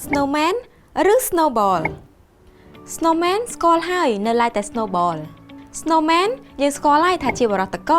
Snowman ឬ Snowball Snowman ស្គាល់ហើយនៅឡើយតែ Snowball Snowman យើងស្គាល់ហើយថាជាបរិសុទ្ធតក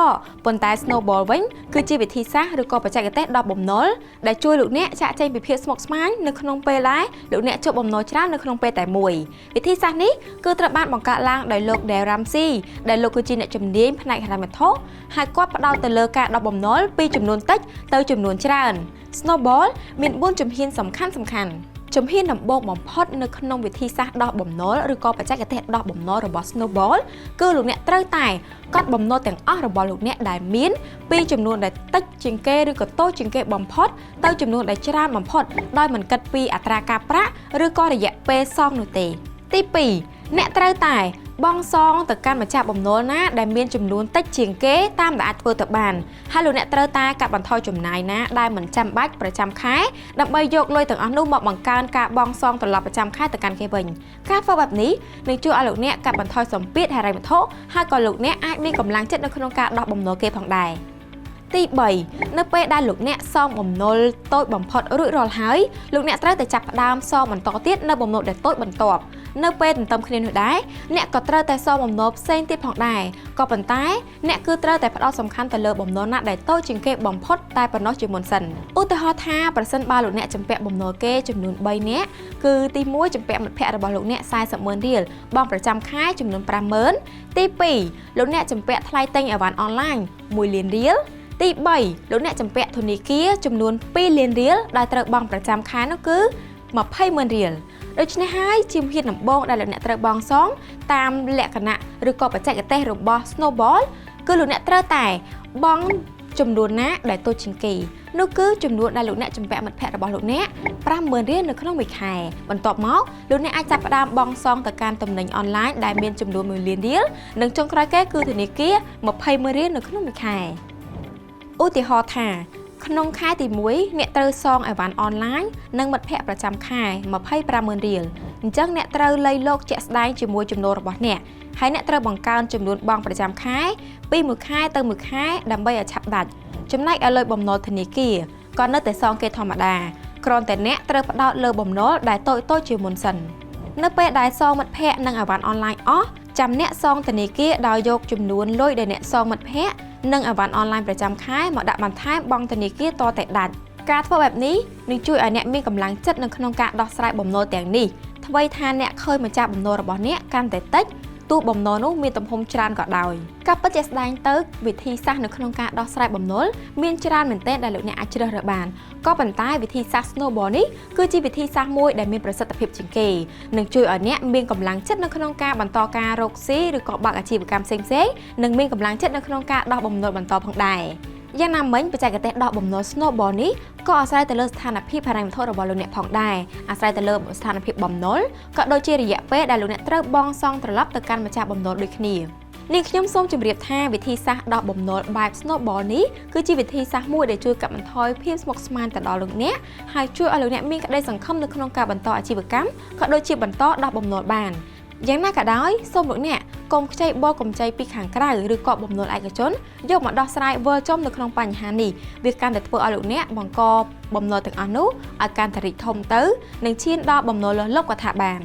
ប៉ុន្តែ Snowball វិញគឺជាវិធីសាស្ត្រឬក៏បច្ចេកទេសដ៏បំណុលដែលជួយលោកអ្នកចាក់ចែងពីភាពស្មុគស្មាញនៅក្នុងពេលដែលលោកអ្នកជួបបំណុលច្រើននៅក្នុងពេលតែមួយវិធីសាស្ត្រនេះគឺត្រូវបានបង្កើតឡើងដោយលោក Dale Ramsey ដែលលោកគឺជាអ្នកជំនាញផ្នែកហិរញ្ញវត្ថុហើយគាត់ផ្ដោតទៅលើការដកបំណុលពីចំនួនតិចទៅចំនួនច្រើន Snowball មាន4ជំហានសំខាន់ជំហានដំបូងបំផុតនៅក្នុងវិធីសាស្ត្រដោះបំណុលឬក៏បច្ចេកទេសដោះបំណុលរបស់ Snowball គឺលោកអ្នកត្រូវតែកត់បំណុលទាំងអស់របស់លោកអ្នកដែលមានពីចំនួនដែលតិចជាងគេឬក៏តូចជាងគេបំផុតទៅចំនួនដែលច្រើនបំផុតដោយមិនគិតពីអត្រាការប្រាក់ឬក៏រយៈពេលសងនោះទេទី2អ្នកត្រូវតែបង់សងទៅកាន់ម្ចាស់បំណុលណាដែលមានចំនួនតិចជាងគេតាមដែលអាចធ្វើទៅបានហើយលោកអ្នកត្រូវតែកាត់បន្ថយចំណាយណាដែលមិនចាំបាច់ប្រចាំខែដើម្បីយកលុយទាំងអស់នោះមកបង្កើនការបង់សងត្រឡប់ប្រចាំខែទៅកាន់គេវិញការធ្វើបែបនេះនឹងជួយឲ្យលោកអ្នកកាត់បន្ថយសម្ពាធហិរញ្ញវត្ថុហើយក៏លោកអ្នកអាចមានកម្លាំងចិត្តនៅក្នុងការដោះបំណុលគេផងដែរទី3នៅពេលដែលលោកអ្នកសងបំណុលតូចបំផុតរួចរាល់ហើយលោកអ្នកត្រូវតែចាប់ផ្ដើមសងបន្តទៀតនៅបំណុលដែលតូចបន្ទាប់នៅពេលទន្ទឹមគ្នានោះដែរអ្នកក៏ត្រូវតែសងបំណុលផ្សេងទៀតផងដែរក៏ប៉ុន្តែអ្នកគឺត្រូវតែផ្ដោតសំខាន់ទៅលើបំណុលណាដែលតូចជាងគេបំផុតតែប៉ុណ្ណោះជាមុនសិនឧទាហរណ៍ថាប្រសិនបើលោកអ្នកជំពាក់បំណុលគេចំនួន3នាក់គឺទី1ជំពាក់មិត្តភ័ក្តិរបស់លោកអ្នក40,000រៀលបង់ប្រចាំខែចំនួន50,000ទី2លោកអ្នកជំពាក់ថ្លៃទិញអីវ៉ាន់អនឡាញ1លានរៀលទី3លោកអ្នកជំពាក់ធនាគារចំនួន2លានរៀលដែលត្រូវបង់ប្រចាំខែនោះគឺ20,000រៀលដូច្នេះហើយជំហានដំបូងដែលលោកអ្នកត្រូវបង់សងតាមលក្ខណៈឬក៏បច្ចេកទេសរបស់ Snowball គឺលោកអ្នកត្រូវតែបង់ចំនួនណាដែលតូចជាងគេនោះគឺចំនួនដែលលោកអ្នកជំពាក់មិត្តភ័ក្តិរបស់លោកអ្នក50,000រៀលនៅក្នុងមួយខែបន្ទាប់មកលោកអ្នកអាចចាប់ផ្ដើមបង់សងទៅកាន់ទំនិញអនឡាញដែលមានចំនួន1លានរៀលនិងចុងក្រោយគេគឺធនាគារ20,000រៀលនៅក្នុងមួយខែឧទាហរណ៍ថាក្នុងខែទី1អ្នកត្រូវសងអីវ៉ាន់អនឡាញនិងមិត្តភ័ក្តិប្រចាំខែ25,000រៀលអញ្ចឹងអ្នកត្រូវលៃលោកជាក់ស្ដែងជាមួយចំណូលរបស់អ្នកហើយអ្នកត្រូវបង្កើនចំនួនបង់ប្រចាំខែពីមួយខែទៅមួយខែដើម្បីឲ្យឆាប់ដាច់ចំណែកឲ្យលុយបំណុលធនាគារក៏នៅតែសងគេធម្មតាគ្រាន់តែអ្នកត្រូវផ្ដោតលើបំណុលដែលតូចជាមុនសិននៅពេលដែលសងមិត្តភ័ក្តិនិងអីវ៉ាន់អនឡាញអស់ចាំអ្នកសងធនាគារដោយយកចំនួនលុយដែលអ្នកសងមិត្តភ័ក្តិនិងអីវ៉ាន់អនឡាញប្រចាំខែមកដាក់បន្ថែមបង់ធនាគារតតែដាច់ការធ្វើបែបនេះនឹងជួយឲ្យអ្នកមានកម្លាំងចិត្តនៅក្នុងការដោះស្រាយបំណុលទាំងនេះថ្មីថាអ្នកឃើញម្ចាស់បំណុលរបស់អ្នកកាន់តែតិចទោះបំណុលនោះមានទំហំច្រើនក៏ដោយការពិតជាស្ដែងទៅវិធីសាស្ត្រនៅក្នុងការដោះស្រាយបំណុលមានច្រើនមែនទែនដែលលោកអ្នកអាចជ្រើសរើសបានក៏ប៉ុន្តែវិធីសាស្ត្រ Snowball នេះគឺជាវិធីសាស្ត្រមួយដែលមានប្រសិទ្ធភាពជាងគេនិងជួយឲ្យអ្នកមានកម្លាំងចិត្តនៅក្នុងការបន្តការរកស៊ីឬក៏បើកអាជីវកម្មផ្សេងៗនិងមានកម្លាំងចិត្តនៅក្នុងការដោះបំណុលបន្តផងដែរយ៉ាងណាមិញបច្ចេកទេសដោះបំណុល Snowball នេះក៏អាស្រ័យទៅលើស្ថានភាពហិរញ្ញវត្ថុរបស់លោកអ្នកផងដែរអាស្រ័យទៅលើស្ថានភាពបំណុលក៏ដូចជារយៈពេលដែលលោកអ្នកត្រូវបង់សងត្រឡប់ទៅកាន់ម្ចាស់បំណុលដូចគ្នានាងខ្ញុំសូមជម្រាបថាវិធីសាស្ត្រដោះបំណុលបែប Snowball នេះគឺជាវិធីសាស្ត្រមួយដែលជួយកាត់បន្ថយភាពស្មុគស្មាញទៅដល់លោកអ្នកហើយជួយឲ្យលោកអ្នកមានក្តីសង្ឃឹមនៅក្នុងការបន្តអាជីវកម្មក៏ដូចជាបន្តដោះបំណុលបានយ៉ាងណាក៏ដោយសូមលោកអ្នកកុំខ្ចីបុលកម្ចីពីខាងក្រៅឬក៏បំណុលឯកជនយកមកដោះស្រាយវិលចំនៅក្នុងបញ្ហានេះវាកាន់តែធ្វើឲ្យលោកអ្នកបង្កបំណុលទាំងអស់នោះឲ្យកាន់តែរីកធំទៅនិងឈានដល់បំណុលលើសលប់ក៏ថាបាន